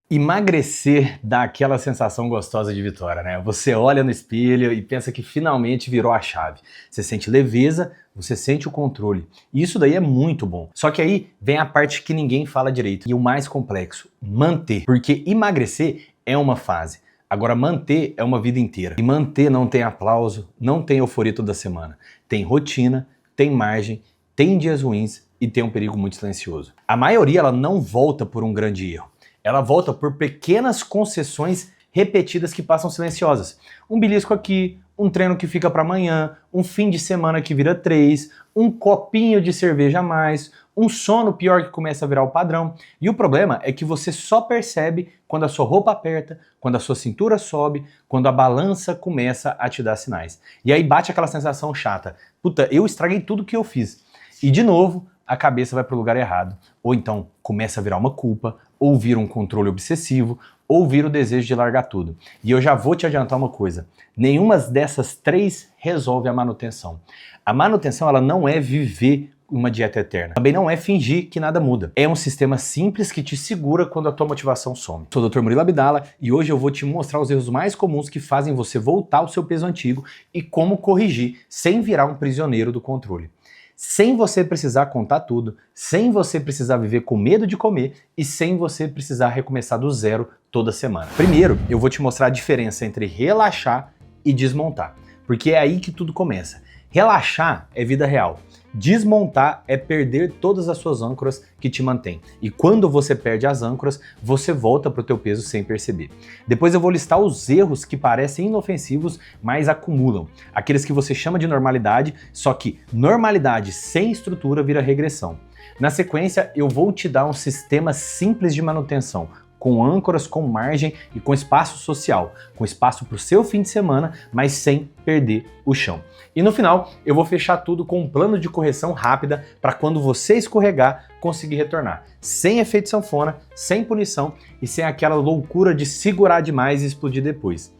Emagrecer dá aquela sensação gostosa de vitória, né? Você olha no espelho e pensa que finalmente virou a chave. Você sente leveza, você sente o controle. E isso daí é muito bom. Só que aí vem a parte que ninguém fala direito. E o mais complexo, manter. Porque emagrecer é uma fase. Agora, manter é uma vida inteira. E manter não tem aplauso, não tem euforia toda semana. Tem rotina, tem margem, tem dias ruins e tem um perigo muito silencioso. A maioria ela não volta por um grande erro. Ela volta por pequenas concessões repetidas que passam silenciosas. Um belisco aqui, um treino que fica para amanhã, um fim de semana que vira 3, um copinho de cerveja a mais, um sono pior que começa a virar o padrão. E o problema é que você só percebe quando a sua roupa aperta, quando a sua cintura sobe, quando a balança começa a te dar sinais. E aí bate aquela sensação chata. Puta, eu estraguei tudo que eu fiz. E de novo, a cabeça vai para o lugar errado. Ou então começa a virar uma culpa, ou vira um controle obsessivo, ou vira o desejo de largar tudo. E eu já vou te adiantar uma coisa. Nenhuma dessas três resolve a manutenção. A manutenção ela não é viver uma dieta eterna. Também não é fingir que nada muda. É um sistema simples que te segura quando a tua motivação some. Sou o Dr. Murilo Abdala e hoje eu vou te mostrar os erros mais comuns que fazem você voltar ao seu peso antigo e como corrigir sem virar um prisioneiro do controle. Sem você precisar contar tudo, sem você precisar viver com medo de comer e sem você precisar recomeçar do zero toda semana. Primeiro, eu vou te mostrar a diferença entre relaxar e desmontar, porque é aí que tudo começa. Relaxar é vida real. Desmontar é perder todas as suas âncoras que te mantêm. E quando você perde as âncoras, você volta para o teu peso sem perceber. Depois eu vou listar os erros que parecem inofensivos, mas acumulam. Aqueles que você chama de normalidade, só que normalidade sem estrutura vira regressão. Na sequência, eu vou te dar um sistema simples de manutenção, com âncoras, com margem e com espaço social, com espaço para o seu fim de semana, mas sem perder o chão. E no final, eu vou fechar tudo com um plano de correção rápida para quando você escorregar, conseguir retornar. Sem efeito sanfona, sem punição e sem aquela loucura de segurar demais e explodir depois.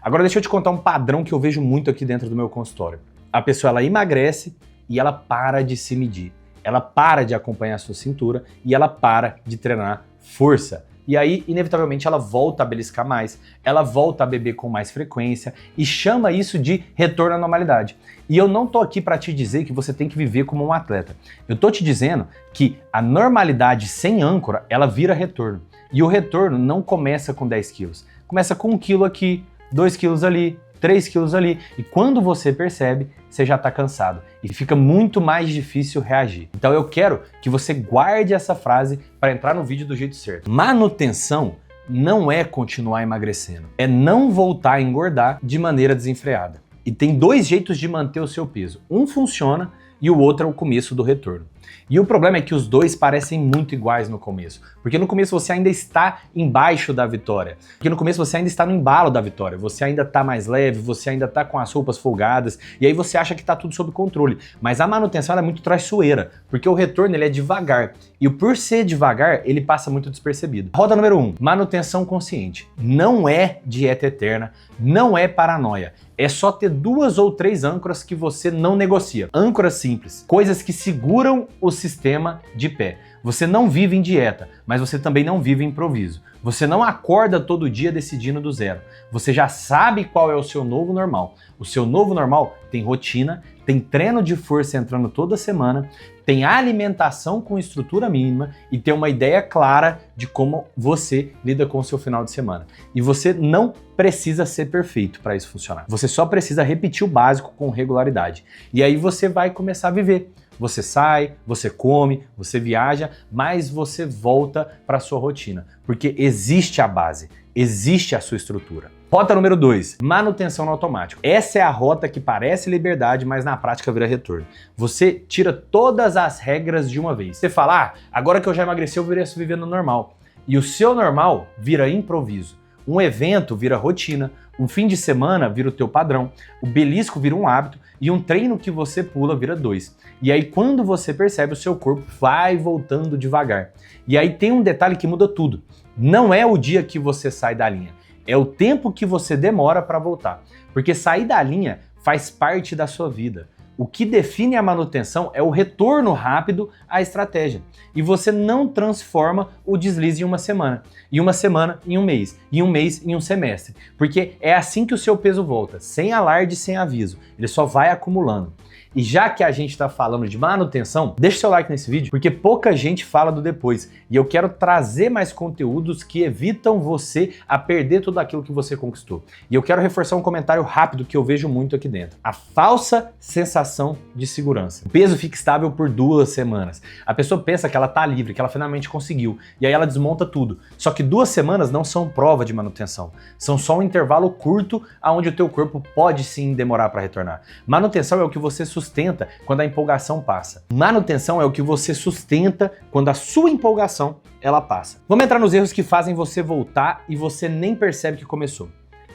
Agora deixa eu te contar um padrão que eu vejo muito aqui dentro do meu consultório. A pessoa ela emagrece e ela para de se medir. Ela para de acompanhar a sua cintura e ela para de treinar força. E aí, inevitavelmente, ela volta a beliscar mais, ela volta a beber com mais frequência e chama isso de retorno à normalidade. E eu não tô aqui para te dizer que você tem que viver como um atleta. Eu tô te dizendo que a normalidade sem âncora, ela vira retorno. E o retorno não começa com 10 quilos. Começa com 1 quilo aqui, 2 quilos ali, 3 quilos ali. E quando você percebe, você já está cansado e fica muito mais difícil reagir. Então eu quero que você guarde essa frase para entrar no vídeo do jeito certo. Manutenção não é continuar emagrecendo, é não voltar a engordar de maneira desenfreada. E tem dois jeitos de manter o seu peso. Um funciona e o outro é o começo do retorno. E o problema é que os dois parecem muito iguais no começo. Porque no começo você ainda está embaixo da vitória. Porque no começo você ainda está no embalo da vitória. Você ainda está mais leve, você ainda está com as roupas folgadas. E aí você acha que está tudo sob controle. Mas a manutenção ela é muito traiçoeira. Porque o retorno ele é devagar. E por ser devagar, ele passa muito despercebido. Roda número 1. Manutenção consciente. Não é dieta eterna. Não é paranoia. É só ter 2 ou 3 âncoras que você não negocia. Âncoras simples. Coisas que seguram o sistema de pé. Você não vive em dieta, mas você também não vive em improviso. Você não acorda todo dia decidindo do zero. Você já sabe qual é o seu novo normal. O seu novo normal tem rotina, tem treino de força entrando toda semana, tem alimentação com estrutura mínima e tem uma ideia clara de como você lida com o seu final de semana. E você não precisa ser perfeito para isso funcionar. Você só precisa repetir o básico com regularidade. E aí você vai começar a viver. Você sai, você come, você viaja, mas você volta para a sua rotina, porque existe a base, existe a sua estrutura. Rota número 2, manutenção no automático. Essa é a rota que parece liberdade, mas na prática vira retorno. Você tira todas as regras de uma vez. Você fala, agora que eu já emagreci, eu virei viver no normal. E o seu normal vira improviso. Um evento vira rotina, um fim de semana vira o teu padrão, o belisco vira um hábito e um treino que você pula vira 2. E aí quando você percebe, o seu corpo vai voltando devagar. E aí tem um detalhe que muda tudo. Não é o dia que você sai da linha, é o tempo que você demora para voltar. Porque sair da linha faz parte da sua vida. O que define a manutenção é o retorno rápido à estratégia. E você não transforma o deslize em uma semana em um mês, e um mês em um semestre. Porque é assim que o seu peso volta, sem alarde, sem aviso. Ele só vai acumulando. E já que a gente está falando de manutenção, deixa seu like nesse vídeo, porque pouca gente fala do depois. E eu quero trazer mais conteúdos que evitam você a perder tudo aquilo que você conquistou. E eu quero reforçar um comentário rápido que eu vejo muito aqui dentro. A falsa sensação de segurança. O peso fica estável por 2 semanas. A pessoa pensa que ela está livre, que ela finalmente conseguiu. E aí ela desmonta tudo. Só que 2 semanas não são prova de manutenção. São só um intervalo curto onde o teu corpo pode sim demorar para retornar. Manutenção é o que você sustenta quando a empolgação passa. Manutenção é o que você sustenta quando a sua empolgação ela passa. Vamos entrar nos erros que fazem você voltar e você nem percebe que começou.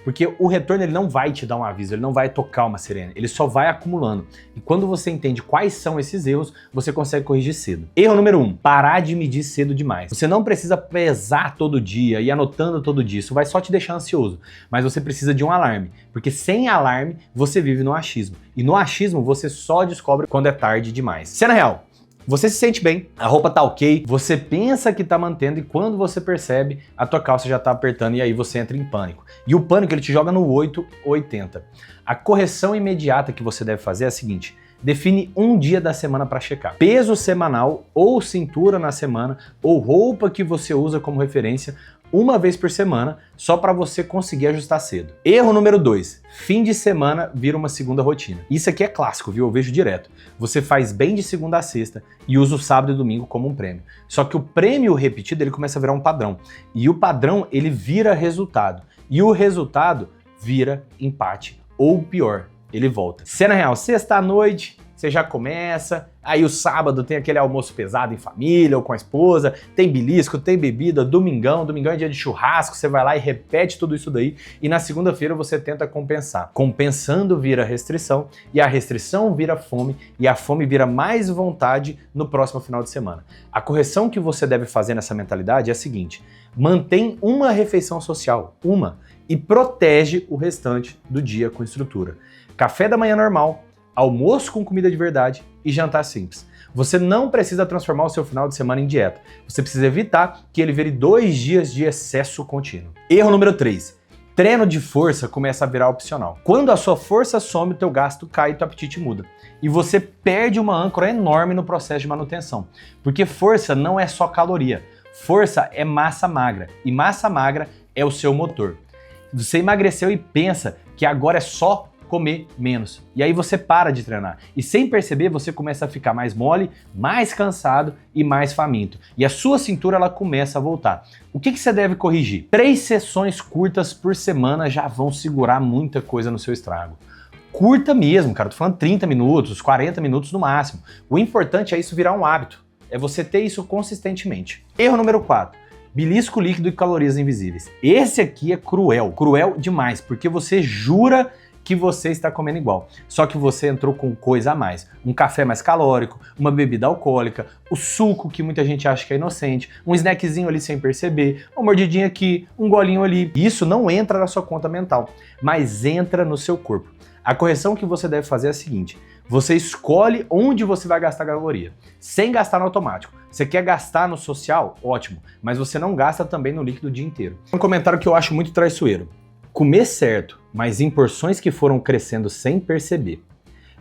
Porque o retorno ele não vai te dar um aviso, ele não vai tocar uma sirene, ele só vai acumulando. E quando você entende quais são esses erros, você consegue corrigir cedo. Erro número 1, parar de medir cedo demais. Você não precisa pesar todo dia e anotando todo dia, isso vai só te deixar ansioso. Mas você precisa de um alarme, porque sem alarme você vive no achismo. E no achismo você só descobre quando é tarde demais. Cena real. Você se sente bem, a roupa tá ok, você pensa que tá mantendo e quando você percebe, a tua calça já tá apertando e aí você entra em pânico. E o pânico ele te joga no 8 ou 80. A correção imediata que você deve fazer é a seguinte: define um dia da semana para checar. Peso semanal ou cintura na semana ou roupa que você usa como referência uma vez por semana, só para você conseguir ajustar cedo. Erro número 2, fim de semana vira uma segunda rotina. Isso aqui é clássico, viu? Eu vejo direto. Você faz bem de segunda a sexta e usa o sábado e domingo como um prêmio. Só que o prêmio repetido ele começa a virar um padrão. E o padrão ele vira resultado. E o resultado vira empate. Ou pior, ele volta. Cena real, sexta à noite, você já começa, aí o sábado tem aquele almoço pesado em família ou com a esposa, tem belisco, tem bebida, domingão é dia de churrasco, você vai lá e repete tudo isso daí e na segunda-feira você tenta compensar. Compensando vira restrição e a restrição vira fome e a fome vira mais vontade no próximo final de semana. A correção que você deve fazer nessa mentalidade é a seguinte: mantém uma refeição social, e protege o restante do dia com estrutura. Café da manhã normal, almoço com comida de verdade e jantar simples. Você não precisa transformar o seu final de semana em dieta. Você precisa evitar que ele vire 2 dias de excesso contínuo. Erro número 3. Treino de força começa a virar opcional. Quando a sua força some, o teu gasto cai e teu apetite muda. E você perde uma âncora enorme no processo de manutenção. Porque força não é só caloria. Força é massa magra. E massa magra é o seu motor. Você emagreceu e pensa que agora é só comer menos. E aí você para de treinar. E sem perceber, você começa a ficar mais mole, mais cansado e mais faminto. E a sua cintura ela começa a voltar. O que você deve corrigir? 3 sessões curtas por semana já vão segurar muita coisa no seu estrago. Curta mesmo, cara. Tô falando 30 minutos, 40 minutos no máximo. O importante é isso virar um hábito. É você ter isso consistentemente. Erro número 4. Belisco líquido e calorias invisíveis. Esse aqui é cruel. Cruel demais, porque você jura que você está comendo igual. Só que você entrou com coisa a mais. Um café mais calórico, uma bebida alcoólica, o suco que muita gente acha que é inocente, um snackzinho ali sem perceber, uma mordidinha aqui, um golinho ali. Isso não entra na sua conta mental, mas entra no seu corpo. A correção que você deve fazer é a seguinte: você escolhe onde você vai gastar caloria, sem gastar no automático. Você quer gastar no social? Ótimo, mas você não gasta também no líquido o dia inteiro. Um comentário que eu acho muito traiçoeiro. Comer certo, mas em porções que foram crescendo sem perceber.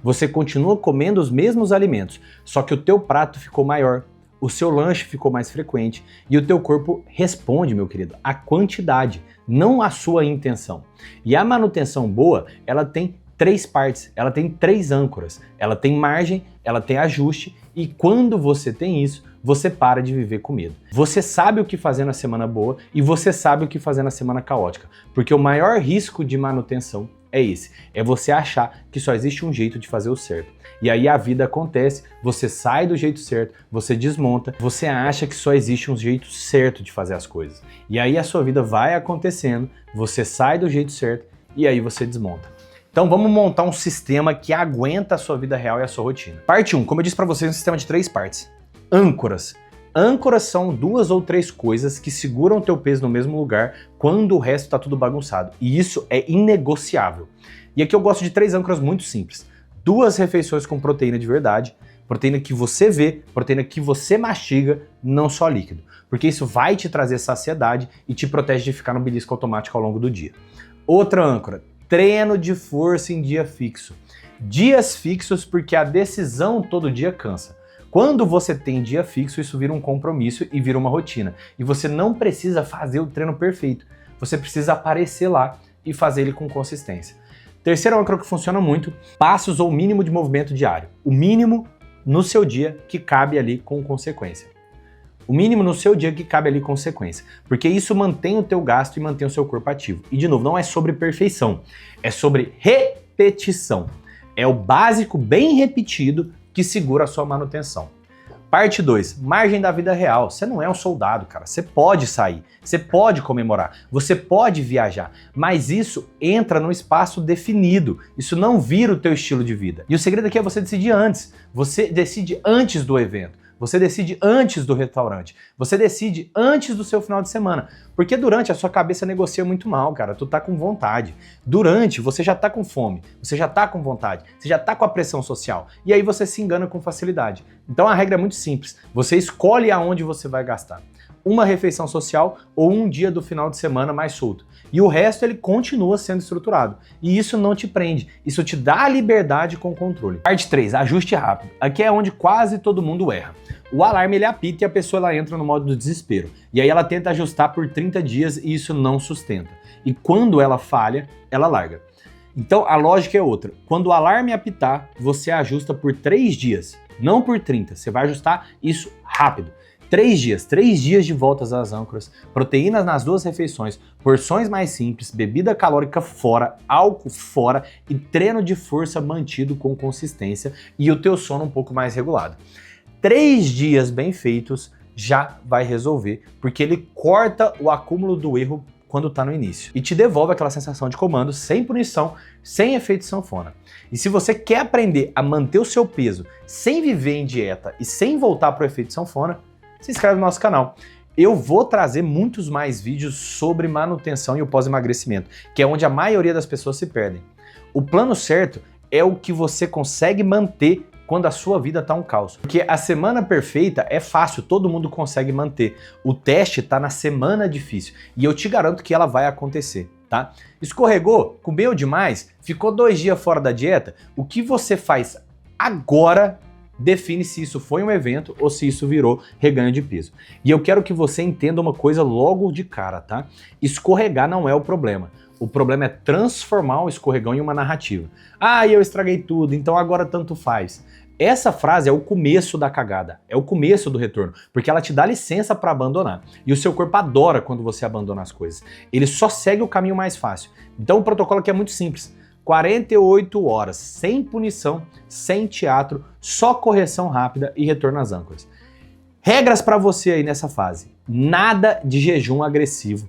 Você continua comendo os mesmos alimentos, só que o teu prato ficou maior, o seu lanche ficou mais frequente e o teu corpo responde, meu querido, à quantidade, não à sua intenção. E a manutenção boa, ela tem 3 partes, ela tem 3 âncoras, ela tem margem, ela tem ajuste e quando você tem isso, você para de viver com medo. Você sabe o que fazer na semana boa e você sabe o que fazer na semana caótica, porque o maior risco de manutenção é esse, é você achar que só existe um jeito de fazer o certo. E aí a vida acontece, você sai do jeito certo, você desmonta, você acha que só existe um jeito certo de fazer as coisas. E aí a sua vida vai acontecendo, você sai do jeito certo e aí você desmonta. Então vamos montar um sistema que aguenta a sua vida real e a sua rotina. Parte 1, como eu disse para vocês, é um sistema de 3 partes. Âncoras. Âncoras são 2 ou 3 coisas que seguram o teu peso no mesmo lugar quando o resto está tudo bagunçado. E isso é inegociável. E aqui eu gosto de 3 âncoras muito simples. 2 refeições com proteína de verdade, proteína que você vê, proteína que você mastiga, não só líquido. Porque isso vai te trazer saciedade e te protege de ficar no belisco automático ao longo do dia. Outra âncora, treino de força em dia fixo. Dias fixos porque a decisão todo dia cansa. Quando você tem dia fixo, isso vira um compromisso e vira uma rotina. E você não precisa fazer o treino perfeito. Você precisa aparecer lá e fazer ele com consistência. Terceira âncora que funciona muito, passos ou mínimo de movimento diário. O mínimo no seu dia que cabe ali com consequência. O mínimo no seu dia que cabe ali com consequência. Porque isso mantém o teu gasto e mantém o seu corpo ativo. E de novo, não é sobre perfeição, é sobre repetição. É o básico bem repetido que segura a sua manutenção. Parte 2, margem da vida real. Você não é um soldado, cara. Você pode sair, você pode comemorar, você pode viajar, mas isso entra num espaço definido. Isso não vira o teu estilo de vida. E o segredo aqui é você decidir antes. Você decide antes do evento. Você decide antes do restaurante. Você decide antes do seu final de semana. Porque durante a sua cabeça negocia muito mal, cara. Tu tá com vontade. Durante, você já tá com fome. Você já tá com vontade. Você já tá com a pressão social. E aí você se engana com facilidade. Então a regra é muito simples. Você escolhe aonde você vai gastar. Uma refeição social ou um dia do final de semana mais solto. E o resto ele continua sendo estruturado. E isso não te prende, isso te dá a liberdade com controle. Parte 3, ajuste rápido. Aqui é onde quase todo mundo erra. O alarme ele apita e a pessoa ela entra no modo do desespero. E aí ela tenta ajustar por 30 dias e isso não sustenta. E quando ela falha, ela larga. Então a lógica é outra. Quando o alarme apitar, você ajusta por 3 dias, não por 30. Você vai ajustar isso rápido. 3 dias de voltas às âncoras, proteínas nas 2 refeições, porções mais simples, bebida calórica fora, álcool fora e treino de força mantido com consistência e o teu sono um pouco mais regulado. 3 dias bem feitos já vai resolver, porque ele corta o acúmulo do erro quando está no início e te devolve aquela sensação de comando sem punição, sem efeito sanfona. E se você quer aprender a manter o seu peso sem viver em dieta e sem voltar para o efeito sanfona, se inscreve no nosso canal. Eu vou trazer muitos mais vídeos sobre manutenção e o pós-emagrecimento, que é onde a maioria das pessoas se perdem. O plano certo é o que você consegue manter quando a sua vida está um caos. Porque a semana perfeita é fácil, todo mundo consegue manter. O teste está na semana difícil e eu te garanto que ela vai acontecer, tá? Escorregou, comeu demais, ficou 2 dias fora da dieta, o que você faz agora define se isso foi um evento ou se isso virou reganho de peso. E eu quero que você entenda uma coisa logo de cara, tá? Escorregar não é o problema. O problema é transformar o escorregão em uma narrativa. Ah, eu estraguei tudo, então agora tanto faz. Essa frase é o começo da cagada, é o começo do retorno, porque ela te dá licença para abandonar. E o seu corpo adora quando você abandona as coisas. Ele só segue o caminho mais fácil. Então o protocolo aqui é muito simples. 48 horas, sem punição, sem teatro, só correção rápida e retorno às âncoras. Regras para você aí nessa fase. Nada de jejum agressivo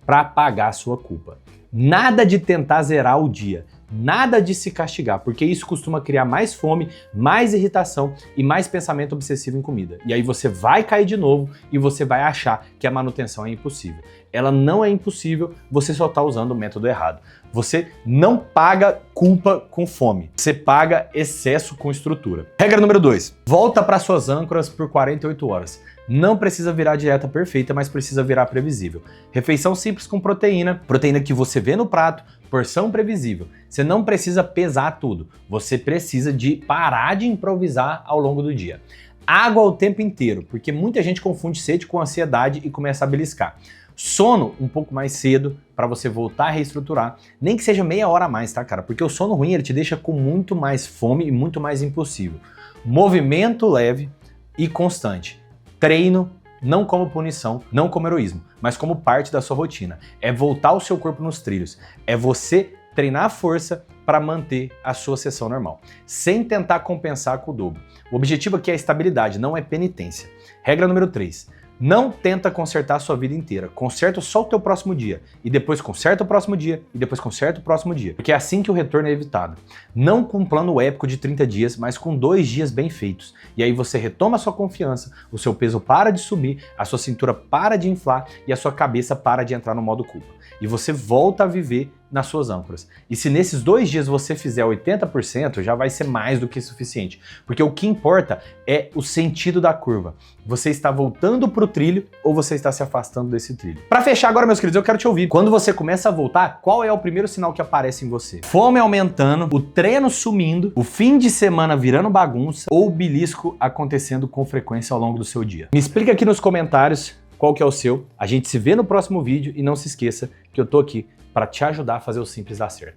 para pagar a sua culpa. Nada de tentar zerar o dia. Nada de se castigar, porque isso costuma criar mais fome, mais irritação e mais pensamento obsessivo em comida. E aí você vai cair de novo e você vai achar que a manutenção é impossível. Ela não é impossível, você só está usando o método errado. Você não paga culpa com fome, você paga excesso com estrutura. Regra número 2, volta para suas âncoras por 48 horas. Não precisa virar dieta perfeita, mas precisa virar previsível. Refeição simples com proteína, proteína que você vê no prato, porção previsível. Você não precisa pesar tudo, você precisa de parar de improvisar ao longo do dia. Água o tempo inteiro, porque muita gente confunde sede com ansiedade e começa a beliscar. Sono um pouco mais cedo para você voltar a reestruturar, nem que seja meia hora a mais, tá, cara? Porque o sono ruim ele te deixa com muito mais fome e muito mais impossível. Movimento leve e constante. Treino não como punição, não como heroísmo, mas como parte da sua rotina. É voltar o seu corpo nos trilhos. É você treinar a força para manter a sua sessão normal, sem tentar compensar com o dobro. O objetivo aqui é a estabilidade, não é penitência. Regra número 3. Não tenta consertar a sua vida inteira. Conserta só o teu próximo dia. E depois conserta o próximo dia. E depois conserta o próximo dia. Porque é assim que o retorno é evitado. Não com um plano épico de 30 dias, mas com 2 dias bem feitos. E aí você retoma a sua confiança, o seu peso para de subir, a sua cintura para de inflar e a sua cabeça para de entrar no modo culpa. E você volta a viver nas suas âncoras. E se nesses 2 dias você fizer 80%, já vai ser mais do que suficiente. Porque o que importa é o sentido da curva. Você está voltando para o trilho ou você está se afastando desse trilho? Para fechar agora, meus queridos, eu quero te ouvir. Quando você começa a voltar, qual é o primeiro sinal que aparece em você? Fome aumentando, o treino sumindo, o fim de semana virando bagunça ou o belisco acontecendo com frequência ao longo do seu dia? Me explica aqui nos comentários qual que é o seu. A gente se vê no próximo vídeo e não se esqueça que eu tô aqui para te ajudar a fazer o simples dar certo.